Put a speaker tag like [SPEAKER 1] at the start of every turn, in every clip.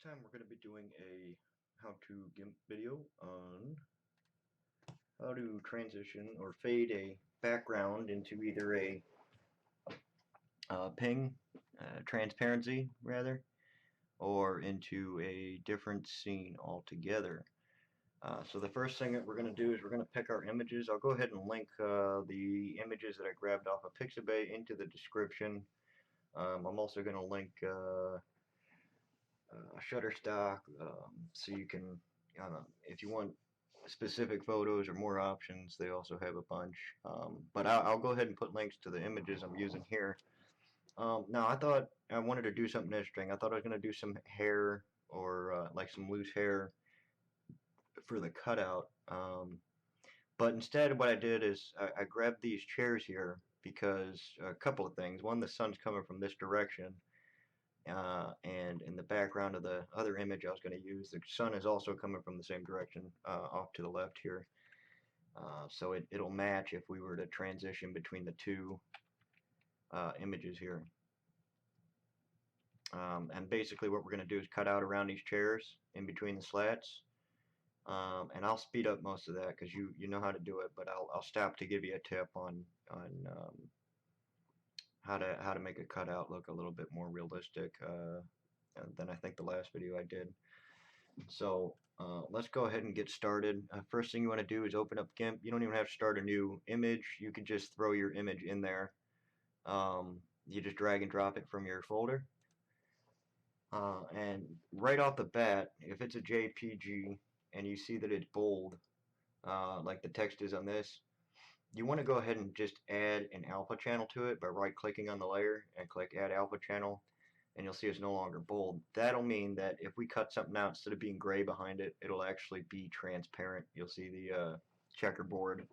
[SPEAKER 1] time we're going to be doing a how-to GIMP video on how to transition or fade a background into either a ping, transparency rather, or into a different scene altogether. So the first thing that we're going to do is we're going to pick our images. I'll go ahead and link the images that I grabbed off of Pixabay into the description. I'm also going to link Shutterstock, so you can, if you want specific photos or more options, they also have a bunch. But I'll go ahead and put links to the images I'm using here. Now I thought I wanted to do something interesting. I thought I was going to do some hair or like some loose hair for the cutout. But instead what I did is I grabbed these chairs here because a couple of things. One, the sun's coming from this direction. And in the background of the other image I was going to use, the sun is also coming from the same direction, off to the left here. So it'll match if we were to transition between the two images here. And basically what we're going to do is cut out around these chairs in between the slats. And I'll speed up most of that because you know how to do it, but I'll stop to give you a tip on how to make a cutout look a little bit more realistic than I think the last video I did. So let's go ahead and get started. First thing you want to do is open up GIMP. You don't even have to start a new image. You can just throw your image in there. You just drag and drop it from your folder. And right off the bat, if it's a JPG and you see that it's bold, like the text is on this, you want to go ahead and just add an alpha channel to it by right-clicking on the layer and click Add Alpha Channel, and you'll see it's no longer bold. That'll mean that if we cut something out, instead of being gray behind it, it'll actually be transparent. You'll see the checkerboard.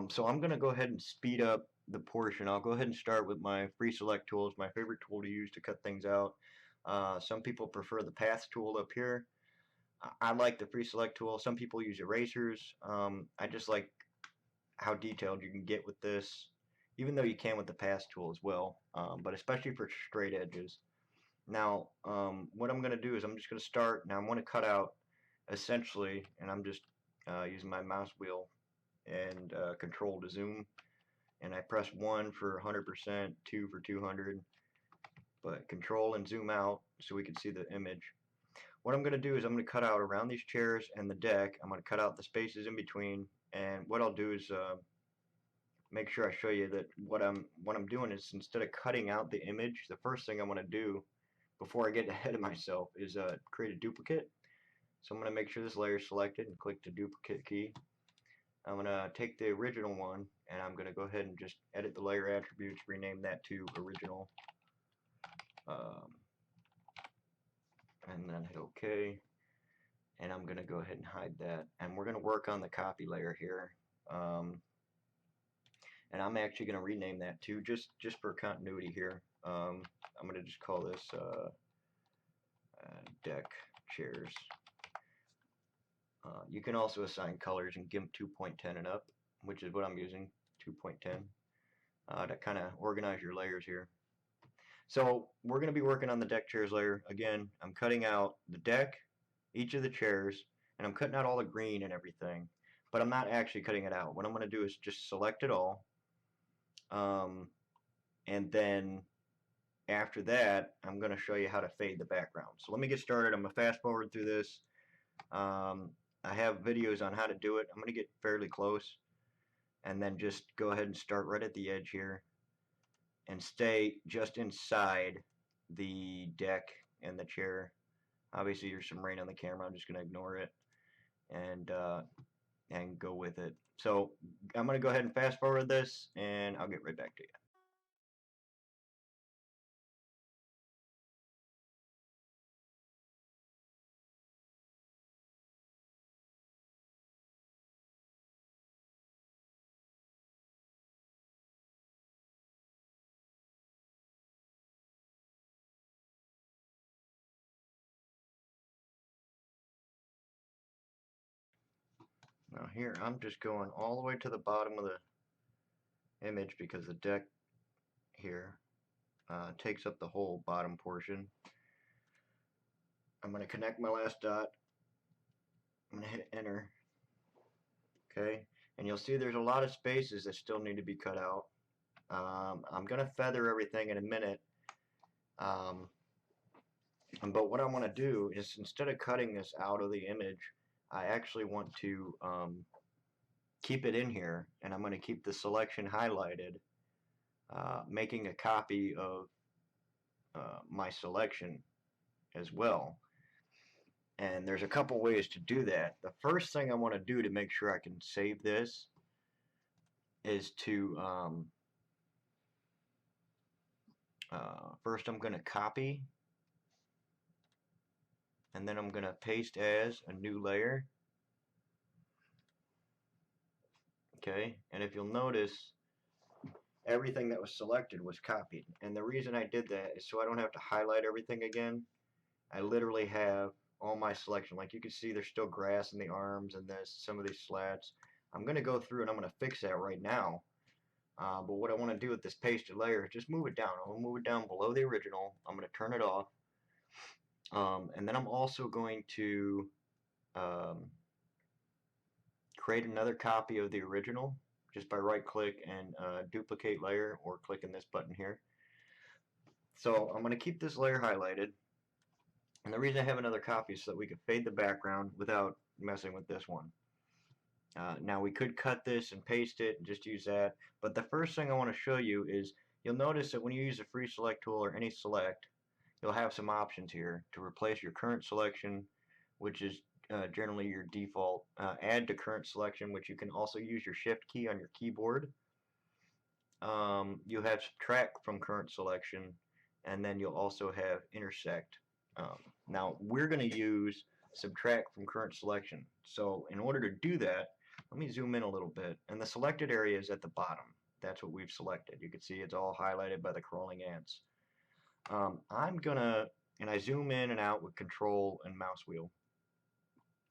[SPEAKER 1] So I'm going to go ahead and speed up the portion. I'll go ahead and start with my free select tool. It's my favorite tool to use to cut things out. Some people prefer the path tool up here. I like the free select tool. Some people use erasers. I just like how detailed you can get with this, even though you can with the path tool as well, but especially for straight edges. Now what I'm going to do is I'm just going to start. Now I'm going to cut out essentially, and I'm just using my mouse wheel and control to zoom, and I press 1 for 100%, 2 for 200, but control and zoom out so we can see the image. What I'm going to do is I'm going to cut out around these chairs and the deck. I'm going to cut out the spaces in between, and what I'll do is make sure I show you that what I'm doing is, instead of cutting out the image, the first thing I want to do before I get ahead of myself is create a duplicate. So I'm going to make sure this layer is selected and click the duplicate key. I'm going to take the original one and I'm going to go ahead and just edit the layer attributes, rename that to original, and then hit OK. And I'm going to go ahead and hide that, and we're going to work on the copy layer here. And I'm actually going to rename that too, just for continuity here. I'm going to just call this deck chairs. You can also assign colors in GIMP 2.10 and up, which is what I'm using, 2.10, to kind of organize your layers here. So we're going to be working on the deck chairs layer. Again, I'm cutting out the deck, each of the chairs, and I'm cutting out all the green and everything, but I'm not actually cutting it out. What I'm going to do is just select it all, and then after that I'm going to show you how to fade the background. So let me get started. I'm going to fast forward through this. I have videos on how to do it. I'm going to get fairly close and then just go ahead and start right at the edge here and stay just inside the deck and the chair. Obviously there's some rain on the camera. I'm just going to ignore it and go with it. So I'm going to go ahead and fast forward this, and I'll get right back to you. Now here I'm just going all the way to the bottom of the image because the deck here takes up the whole bottom portion. I'm going to connect my last dot. I'm going to hit enter. Okay, and you'll see there's a lot of spaces that still need to be cut out. I'm going to feather everything in a minute. But what I want to do is, instead of cutting this out of the image, I actually want to keep it in here, and I'm going to keep the selection highlighted, making a copy of my selection as well. And there's a couple ways to do that. The first thing I want to do to make sure I can save this is to first I'm going to copy, and then I'm going to paste as a new layer. Okay, and if you'll notice, everything that was selected was copied. And the reason I did that is so I don't have to highlight everything again. I literally have all my selection. Like you can see, there's still grass in the arms and some of these slats. I'm going to go through and I'm going to fix that right now. But what I want to do with this pasted layer is just move it down. I'm going to move it down below the original. I'm going to turn it off. And then I'm also going to create another copy of the original just by right click and duplicate layer, or clicking this button here. So I'm going to keep this layer highlighted. And the reason I have another copy is so that we can fade the background without messing with this one. Now we could cut this and paste it and just use that, but the first thing I want to show you is, you'll notice that when you use the free select tool or any select, you'll have some options here to replace your current selection, which is generally your default, add to current selection, which you can also use your shift key on your keyboard. You have subtract from current selection, and then you'll also have intersect. Now we're going to use subtract from current selection. So in order to do that, let me zoom in a little bit, and the selected area is at the bottom. That's what we've selected. You can see it's all highlighted by the crawling ants. I'm gonna, and I zoom in and out with control and mouse wheel,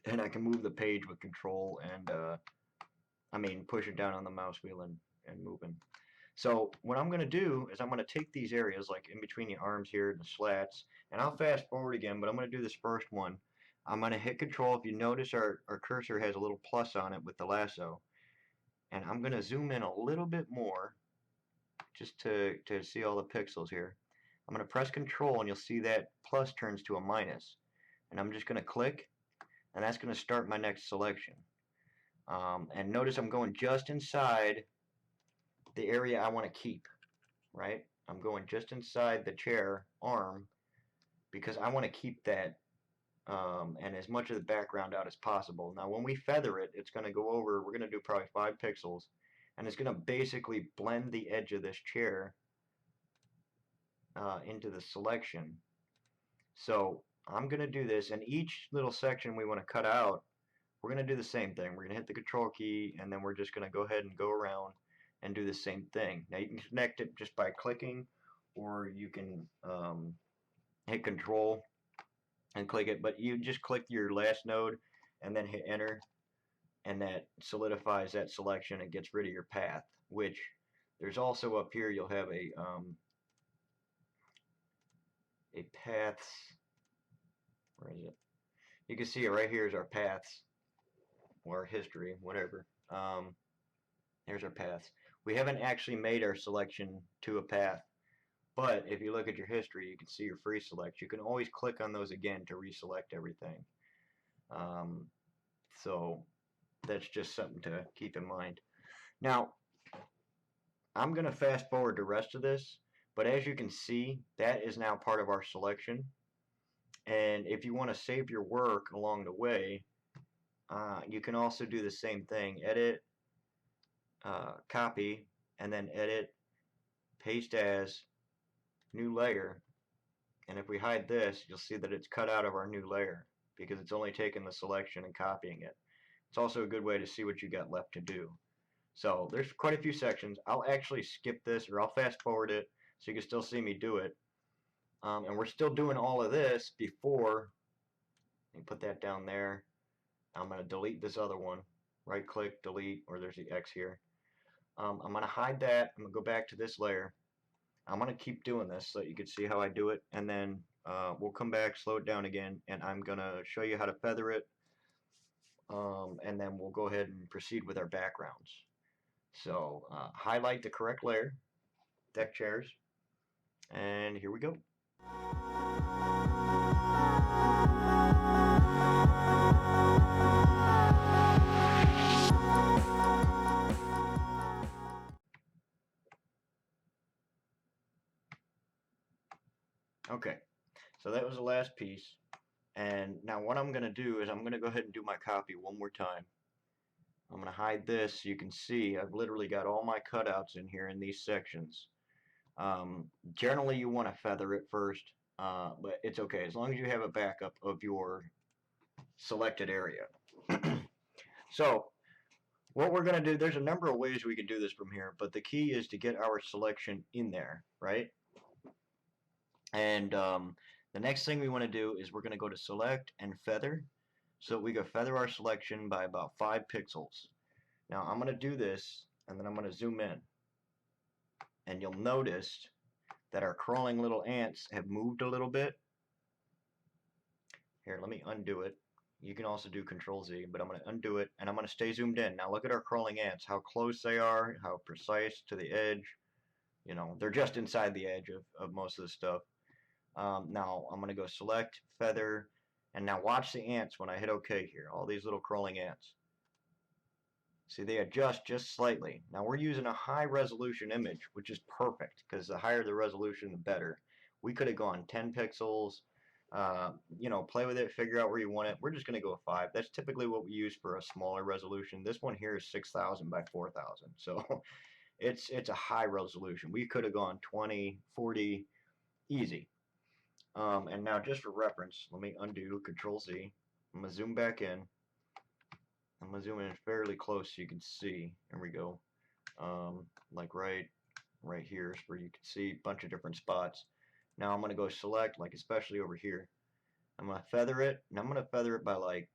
[SPEAKER 1] and I can move the page with control and push it down on the mouse wheel and moving. So what I'm going to do is I'm going to take these areas like in between the arms here and the slats, and I'll fast forward again, but I'm going to do this first one. I'm going to hit control. If you notice, our cursor has a little plus on it with the lasso, and I'm going to zoom in a little bit more just to see all the pixels here. I'm going to press control, and you'll see that plus turns to a minus, and I'm just going to click, and that's going to start my next selection. And notice I'm going just inside the area I want to keep, right? I'm going just inside the chair arm because I want to keep that and as much of the background out as possible. Now when we feather it, it's going to go over, we're going to do probably 5 pixels, and it's going to basically blend the edge of this chair into the selection. So I'm going to do this, and each little section we want to cut out, we're going to do the same thing. We're going to hit the control key, and then we're just going to go ahead and go around and do the same thing. Now you can connect it just by clicking, or you can hit control and click it, but you just click your last node and then hit enter, and that solidifies that selection and gets rid of your path. Which there's also up here, you'll have a paths, where is it? You can see it right here is our paths, or history, whatever. Here's our paths. We haven't actually made our selection to a path, but if you look at your history, you can see your free selects. You can always click on those again to reselect everything. So that's just something to keep in mind. Now, I'm going to fast forward the rest of this, but as you can see, that is now part of our selection. And if you want to save your work along the way, you can also do the same thing. Edit, copy, and then edit, paste as, new layer, and if we hide this, you'll see that it's cut out of our new layer because it's only taking the selection and copying it. It's also a good way to see what you got left to do. So there's quite a few sections. I'll actually skip this, or I'll fast forward it so you can still see me do it. And we're still doing all of this before, let me put that down there. I'm going to delete this other one. Right click, delete, or there's the X here. I'm going to hide that. I'm going to go back to this layer. I'm going to keep doing this so that you can see how I do it, and then we'll come back, slow it down again, and I'm gonna show you how to feather it, and then we'll go ahead and proceed with our backgrounds. So highlight the correct layer, deck chairs, and here we go. Okay, so that was the last piece, and now what I'm going to do is I'm going to go ahead and do my copy one more time. I'm going to hide this so you can see I've literally got all my cutouts in here in these sections. Generally you want to feather it first, but it's okay as long as you have a backup of your selected area. So what we're going to do, there's a number of ways we can do this from here, but the key is to get our selection in there, right? And the next thing we want to do is we're going to go to select and feather, so we go feather our selection by about 5 pixels. Now I'm going to do this, and then I'm going to zoom in, and you'll notice that our crawling little ants have moved a little bit. Here, let me undo it. You can also do Control Z, but I'm going to undo it, and I'm going to stay zoomed in. Now look at our crawling ants, how close they are, how precise to the edge. You know, they're just inside the edge of most of the stuff. Now I'm going to go select, feather, and now watch the ants when I hit OK here. All these little crawling ants. See, they adjust just slightly. Now we're using a high resolution image, which is perfect because the higher the resolution, the better. We could have gone 10 pixels. You know, play with it, figure out where you want it. We're just going to go 5. That's typically what we use for a smaller resolution. This one here is 6,000 by 4,000. So it's a high resolution. We could have gone 20, 40, easy. And now just for reference, let me undo, Control Z. I'm going to zoom back in. I'm going to zoom in fairly close so you can see. Here we go. Like right here is where you can see a bunch of different spots. Now I'm going to go select, like especially over here. I'm going to feather it, and I'm going to feather it by like,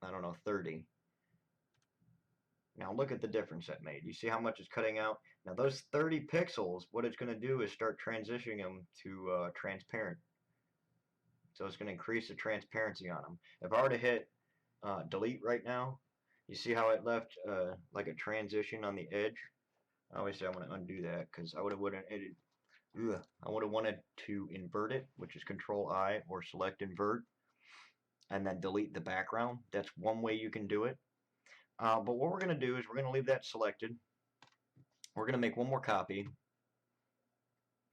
[SPEAKER 1] I don't know, 30. Now look at the difference that made. You see how much it's cutting out? Now those 30 pixels, what it's going to do is start transitioning them to transparent. So it's going to increase the transparency on them. If I were to hit delete right now, you see how it left like a transition on the edge? Obviously I want to undo that because I would have wanted to invert it, which is Control I or select invert, and then delete the background. That's one way you can do it. But what we're going to do is we're going to leave that selected. We're going to make one more copy,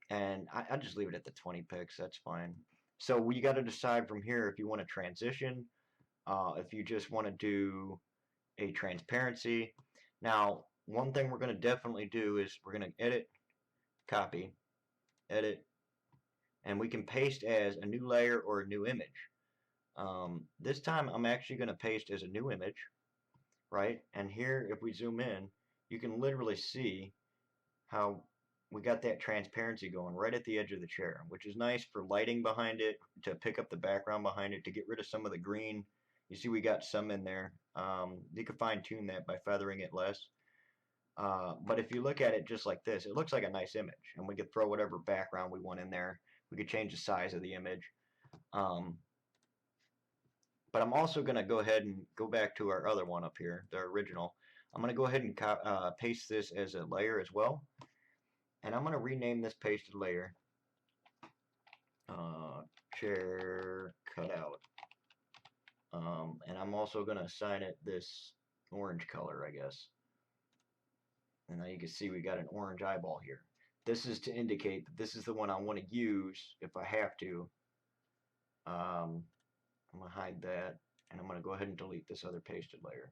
[SPEAKER 1] and I just leave it at the 20 pix. That's fine. So we got to decide from here if you want to transition, if you just want to do a transparency. Now, one thing we're going to definitely do is we're going to edit, copy, edit, and we can paste as a new layer or a new image. This time I'm actually going to paste as a new image, right? And here, if we zoom in, you can literally see how we got that transparency going right at the edge of the chair, which is nice for lighting behind it, to pick up the background behind it, to get rid of some of the green. You see we got some in there. You can fine tune that by feathering it less. But if you look at it just like this, it looks like a nice image, and we could throw whatever background we want in there. We could change the size of the image. But I'm also going to go ahead and go back to our other one up here, the original. I'm going to go ahead and paste this as a layer as well. And I'm going to rename this pasted layer chair cutout. And I'm also going to assign it this orange color, I guess. And now you can see we got an orange eyeball here. This is to indicate that this is the one I want to use if I have to. I'm going to hide that, and I'm going to go ahead and delete this other pasted layer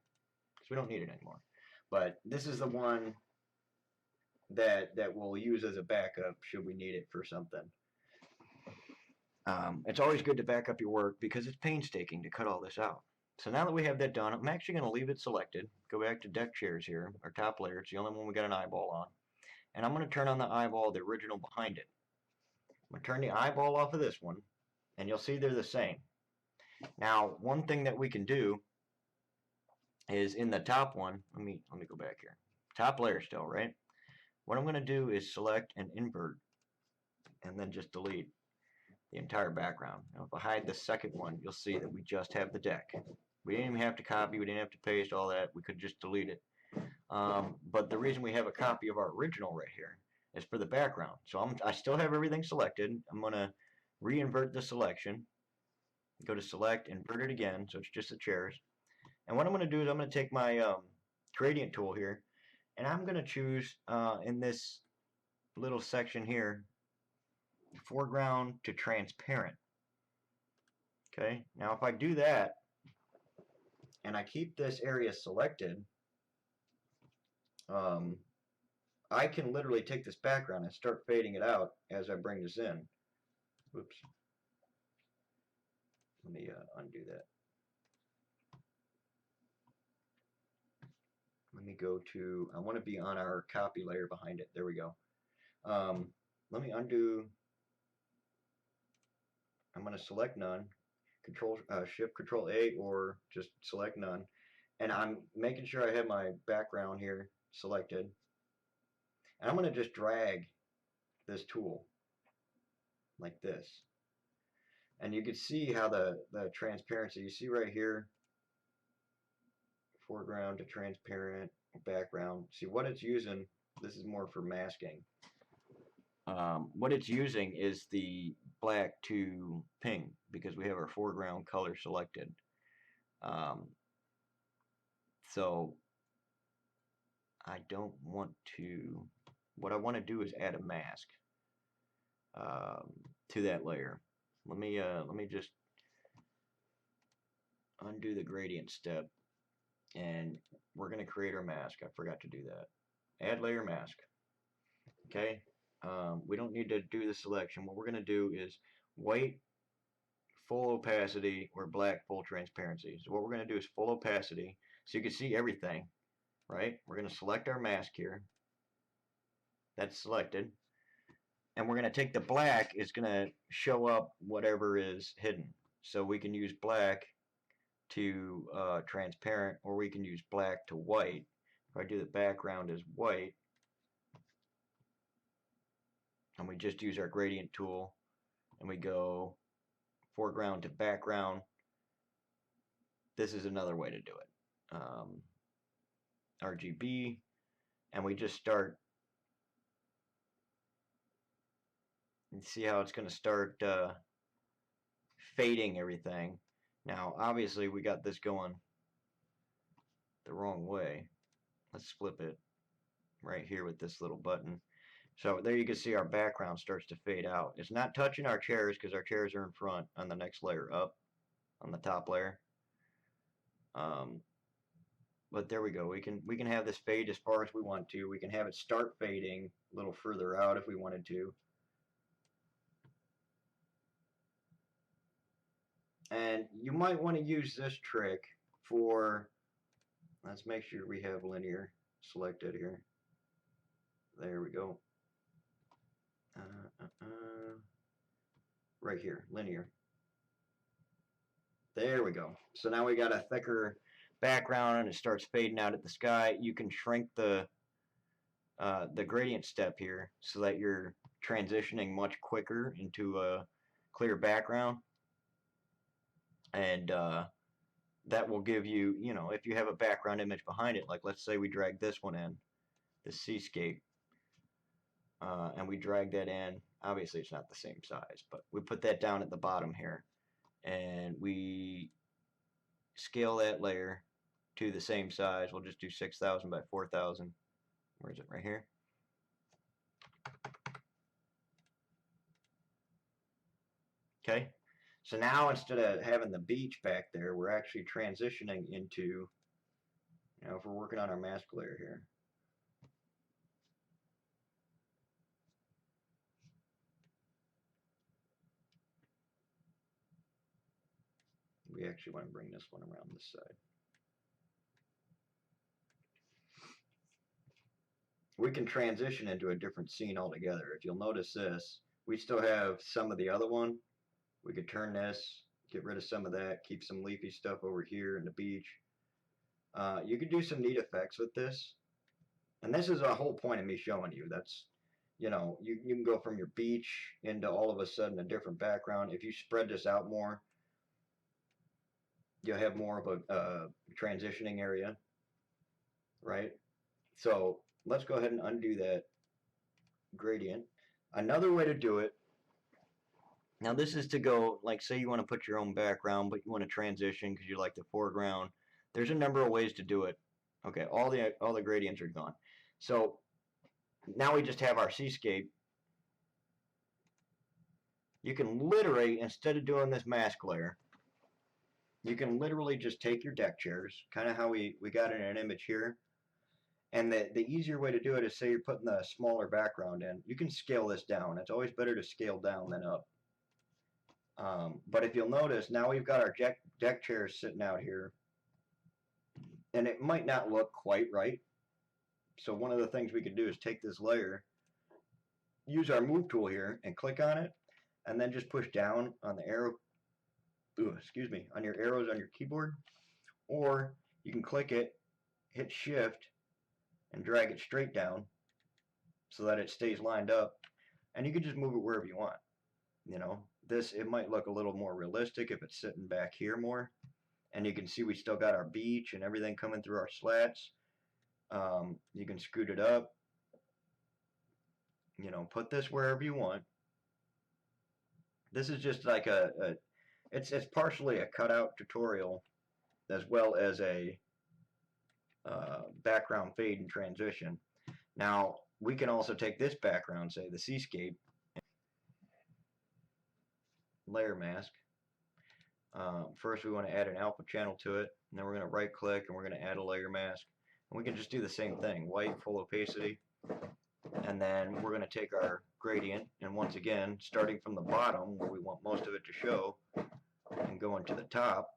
[SPEAKER 1] because we don't need it anymore. But this is the one that we'll use as a backup should we need it for something. It's always good to back up your work because it's painstaking to cut all this out. So now that we have that done, I'm actually going to leave it selected. Go back to deck chairs here, our top layer. It's the only one we got an eyeball on. And I'm going to turn on the eyeball, the original behind it. I'm going to turn the eyeball off of this one, and you'll see they're the same. Now, one thing that we can do is in the top one, let me go back here. Top layer still, right? What I'm going to do is select and invert, and then just delete. the entire background. Now if I hide the second one, you'll see that we just have the deck. We didn't even have to copy, we didn't have to paste all that, we could just delete it. But the reason we have a copy of our original right here is for the background. So I still have everything selected. I'm going to re-invert the selection. Go to select, invert it again, so it's just the chairs. And what I'm going to do is I'm going to take my gradient tool here, and I'm going to choose in this little section here, foreground to transparent. Okay, now if I do that, and I keep this area selected, I can literally take this background and start fading it out as I bring this in. Oops. Let me undo that. Let me go to, I want to be on our copy layer behind it. There we go. Let me undo. I'm going to select none. Shift Control A, or just select none. And I'm making sure I have my background here selected. And I'm going to just drag this tool like this. And you can see how the transparency, you see right here, foreground to transparent, background. See what it's using, this is more for masking. What it's using is the black to ping, because we have our foreground color selected. So I don't want to, what I want to do is add a mask to that layer. Let me just undo the gradient step, and we're going to create our mask. I forgot to do that. Add layer mask. Okay. We don't need to do the selection. What we're going to do is white full opacity or black full transparency. So what we're going to do is full opacity, so you can see everything, right? We're going to select our mask here. That's selected. And we're going to take the black, it's going to show up whatever is hidden. So we can use black to transparent, or we can use black to white. If I do the background as white, and we just use our gradient tool, and we go foreground to background, this is another way to do it. RGB, and we just start, and see how it's going to start fading everything. Now obviously we got this going the wrong way. Let's flip it right here with this little button. So there you can see our background starts to fade out. It's not touching our chairs because our chairs are in front on the next layer up, on the top layer. But there we go. We can have this fade as far as we want to. We can have it start fading a little further out if we wanted to. And you might want to use this trick for, let's make sure we have linear selected here. There we go. Right here, linear. There we go. So now we got a thicker background and it starts fading out at the sky. You can shrink the gradient step here so that you're transitioning much quicker into a clear background. And that will give you, you know, if you have a background image behind it, like let's say we drag this one in, the seascape, and we drag that in. Obviously it's not the same size, but we put that down at the bottom here, and we scale that layer to the same size. We'll just do 6,000 by 4,000. Where is it? Right here. Okay. So now instead of having the beach back there, we're actually transitioning into, you know, if we're working on our mask layer here. We actually want to bring this one around this side. We can transition into a different scene altogether. If you'll notice this, we still have some of the other one. We could turn this, get rid of some of that, keep some leafy stuff over here in the beach. You could do some neat effects with this. And this is a whole point of me showing you. That's, you know, you can go from your beach into all of a sudden a different background. If you spread this out more, you'll have more of a transitioning area, right? So let's go ahead and undo that gradient. Another way to do it, now this is to go, like say you want to put your own background, but you want to transition because you like the foreground. There's a number of ways to do it. Okay, all the gradients are gone. So now we just have our seascape. You can literally, instead of doing this mask layer, you can literally just take your deck chairs, kind of how we got in an image here. And the easier way to do it is, say you're putting the smaller background in, you can scale this down. It's always better to scale down than up. But if you'll notice, now we've got our deck chairs sitting out here, and it might not look quite right. So one of the things we can do is take this layer, use our move tool here, and click on it, and then just push down on the arrow, on your arrows on your keyboard, or you can click it, hit shift, and drag it straight down so that it stays lined up, and you can just move it wherever you want. You know, this, it might look a little more realistic if it's sitting back here more, and you can see we still got our beach and everything coming through our slats. You can scoot it up, you know, put this wherever you want. This is just like it's partially a cutout tutorial as well as a background fade and transition. Now we can also take this background, say the seascape, layer mask. First we want to add an alpha channel to it, and then we're going to right click and we're going to add a layer mask, and we can just do the same thing, white, full opacity, and then we're going to take our gradient, and once again, starting from the bottom where we want most of it to show, and going to the top.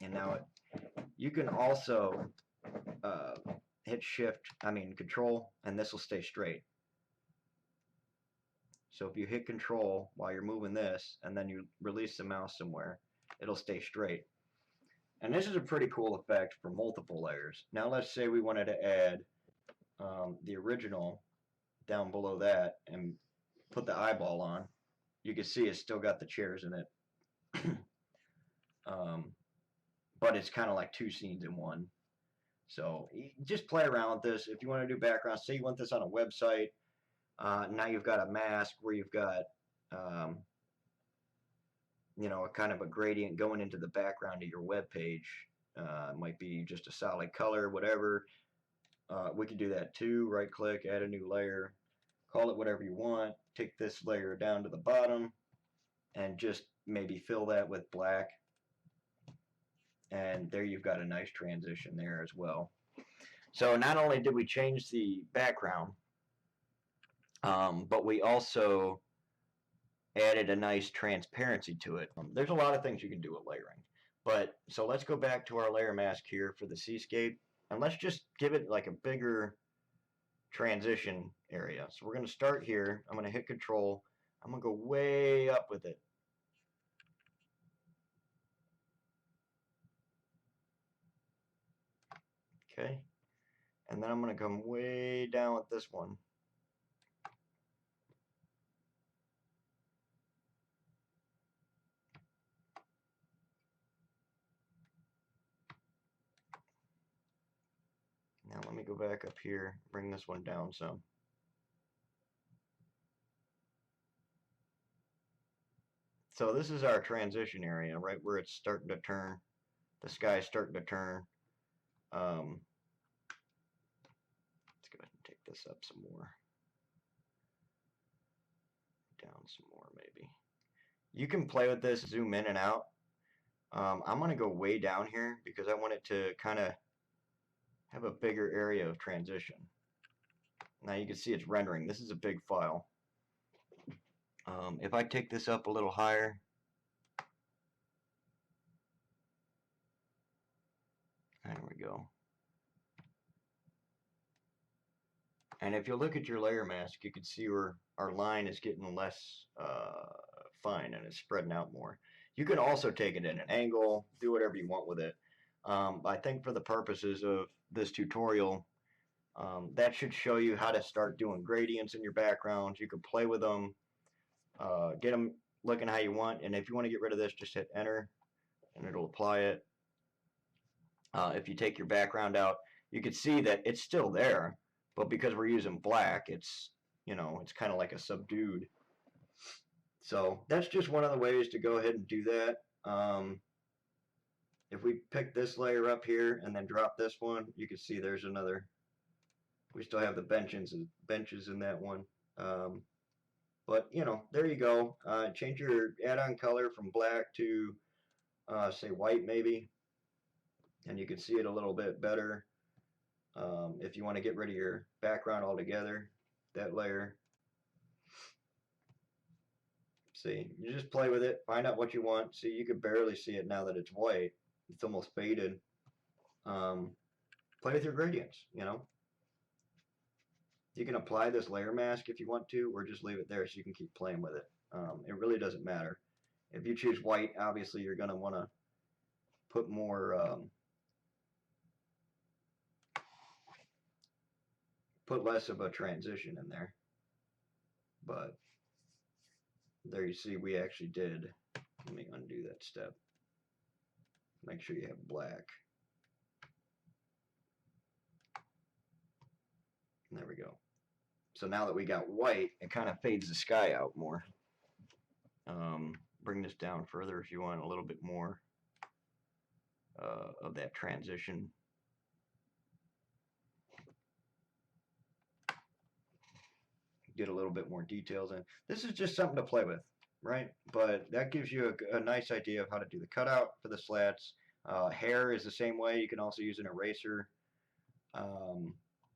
[SPEAKER 1] And now you can also hit control, and this will stay straight. So if you hit control while you're moving this, and then you release the mouse somewhere, it'll stay straight. And this is a pretty cool effect for multiple layers. Now let's say we wanted to add the original down below that and put the eyeball on. You can see it's still got the chairs in it. But it's kind of like two scenes in one. So just play around with this. If you want to do background, say you want this on a website, now you've got a mask where you've got you know, a kind of a gradient going into the background of your web page. It might be just a solid color, whatever. We can do that too. Right click, add a new layer, call it whatever you want. Take this layer down to the bottom and just maybe fill that with black. And there you've got a nice transition there as well. So not only did we change the background, but we also added a nice transparency to it. There's a lot of things you can do with layering. But so let's go back to our layer mask here for the seascape, and let's just give it like a bigger transition area. So we're going to start here. I'm going to hit control. I'm going to go way up with it. Okay. And then I'm going to come way down with this one. Now let me go back up here, bring this one down some. So this is our transition area, right where it's starting to turn. The sky's starting to turn. Let's go ahead and take this up some more. Down some more maybe. You can play with this, zoom in and out. I'm going to go way down here because I want it to kind of have a bigger area of transition. Now you can see it's rendering. This is a big file. If I take this up a little higher, there we go. And if you look at your layer mask, you can see where our line is getting less fine and it's spreading out more. You can also take it in an angle, do whatever you want with it. I think for the purposes of this tutorial, That should show you how to start doing gradients in your backgrounds. You can play with them, get them looking how you want, and if you want to get rid of this, just hit enter and it'll apply it. If you take your background out, you can see that it's still there, but because we're using black, it's, you know, it's kind of like a subdued. So that's just one of the ways to go ahead and do that. If we pick this layer up here and then drop this one, you can see there's another. We still have the benches in that one. But you know, there you go. Change your add-on color from black to say white maybe, and you can see it a little bit better. If you want to get rid of your background altogether, that layer. See, you just play with it, find out what you want. See, you can barely see it now that it's white. It's almost faded. Play with your gradients, you know. You can apply this layer mask if you want to, or just leave it there so you can keep playing with it. It really doesn't matter. If you choose white, obviously you're going to want to put more, put less of a transition in there. But there you see we actually did. Let me undo that step. Make sure you have black. There we go. So now that we got white, it kind of fades the sky out more. Bring this down further if you want a little bit more of that transition. Get a little bit more details in. This is just something to play with, right? But that gives you a nice idea of how to do the cutout for the slats. Hair is the same way. You can also use an eraser.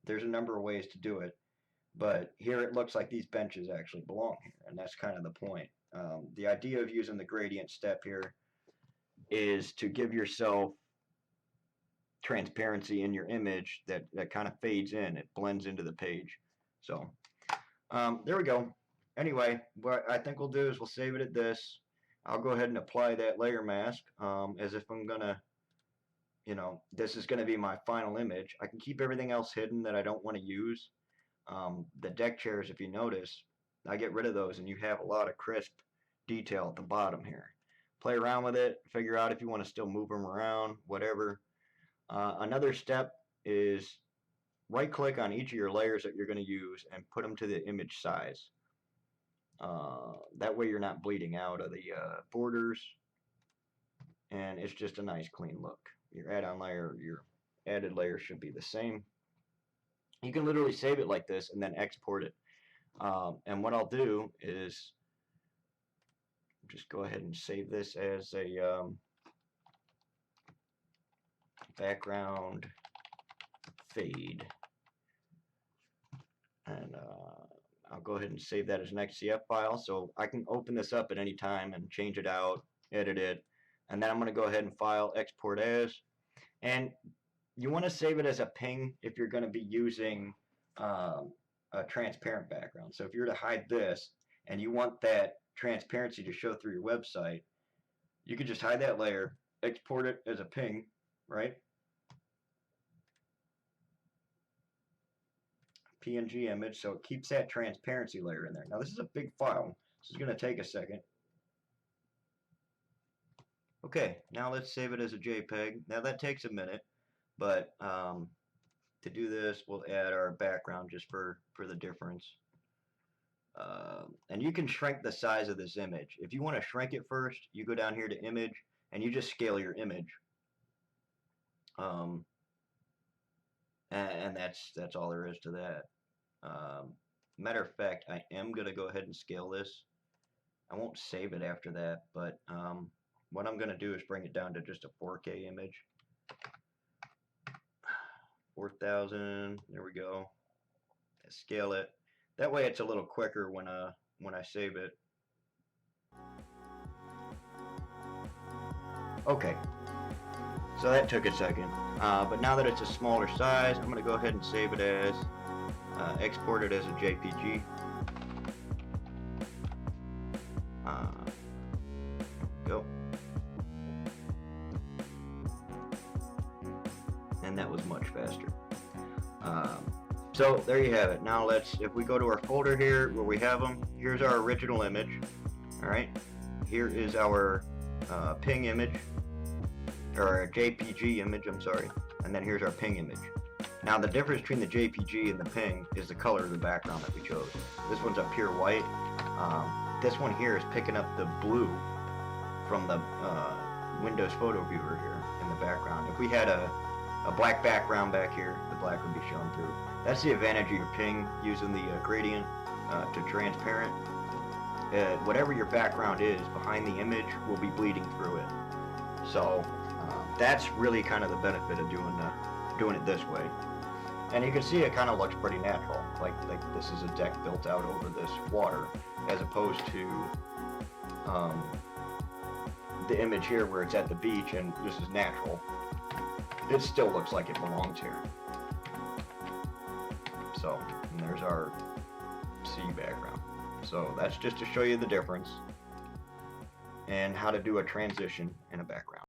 [SPEAKER 1] There's a number of ways to do it. But here it looks like these benches actually belong here, and that's kind of the point. The idea of using the gradient step here is to give yourself transparency in your image that kind of fades in. It blends into the page. So there we go. Anyway, what I think we'll do is we'll save it at this. I'll go ahead and apply that layer mask as if I'm going to, you know, this is going to be my final image. I can keep everything else hidden that I don't want to use. The deck chairs, if you notice, I get rid of those and you have a lot of crisp detail at the bottom here. Play around with it, figure out if you want to still move them around, whatever. Another step is right click on each of your layers that you're going to use and put them to the image size. That way you're not bleeding out of the borders, and it's just a nice clean look. Your add-on layer, your added layer should be the same. You can literally save it like this and then export it. And what I'll do is just go ahead and save this as a background fade. And I'll go ahead and save that as an XCF file, so I can open this up at any time and change it out, edit it, and then I'm going to go ahead and file export as. And you want to save it as a ping if you're going to be using a transparent background. So if you're to hide this and you want that transparency to show through your website, you can just hide that layer, export it as a ping, right? PNG image, so it keeps that transparency layer in there. Now this is a big file. This is going to take a second. Okay, now let's save it as a JPEG. Now that takes a minute, but to do this, we'll add our background just for the difference. And you can shrink the size of this image. If you want to shrink it first, you go down here to image and you just scale your image. And that's all there is to that. Matter of fact, I am going to go ahead and scale this. I won't save it after that, but what I'm going to do is bring it down to just a 4K image. 4,000, there we go. Scale it. That way it's a little quicker when I save it. Okay, so that took a second, but now that it's a smaller size, I'm going to go ahead and save it as, export it as a JPG. Go. And that was much faster. So there you have it. Now if we go to our folder here where we have them, here's our original image. Alright, here is our ping image, or our JPG image, I'm sorry, and then here's our ping image. Now the difference between the JPG and the ping is the color of the background that we chose. This one's a pure white. This one here is picking up the blue from the Windows Photo Viewer here in the background. If we had a black background back here, the black would be shown through. That's the advantage of your ping using the gradient to transparent. Whatever your background is behind the image will be bleeding through it. So that's really kind of the benefit of doing it this way. And you can see it kind of looks pretty natural, like this is a deck built out over this water, as opposed to the image here where it's at the beach and this is natural. It still looks like it belongs here. So, and there's our sea background. So that's just to show you the difference and how to do a transition in a background.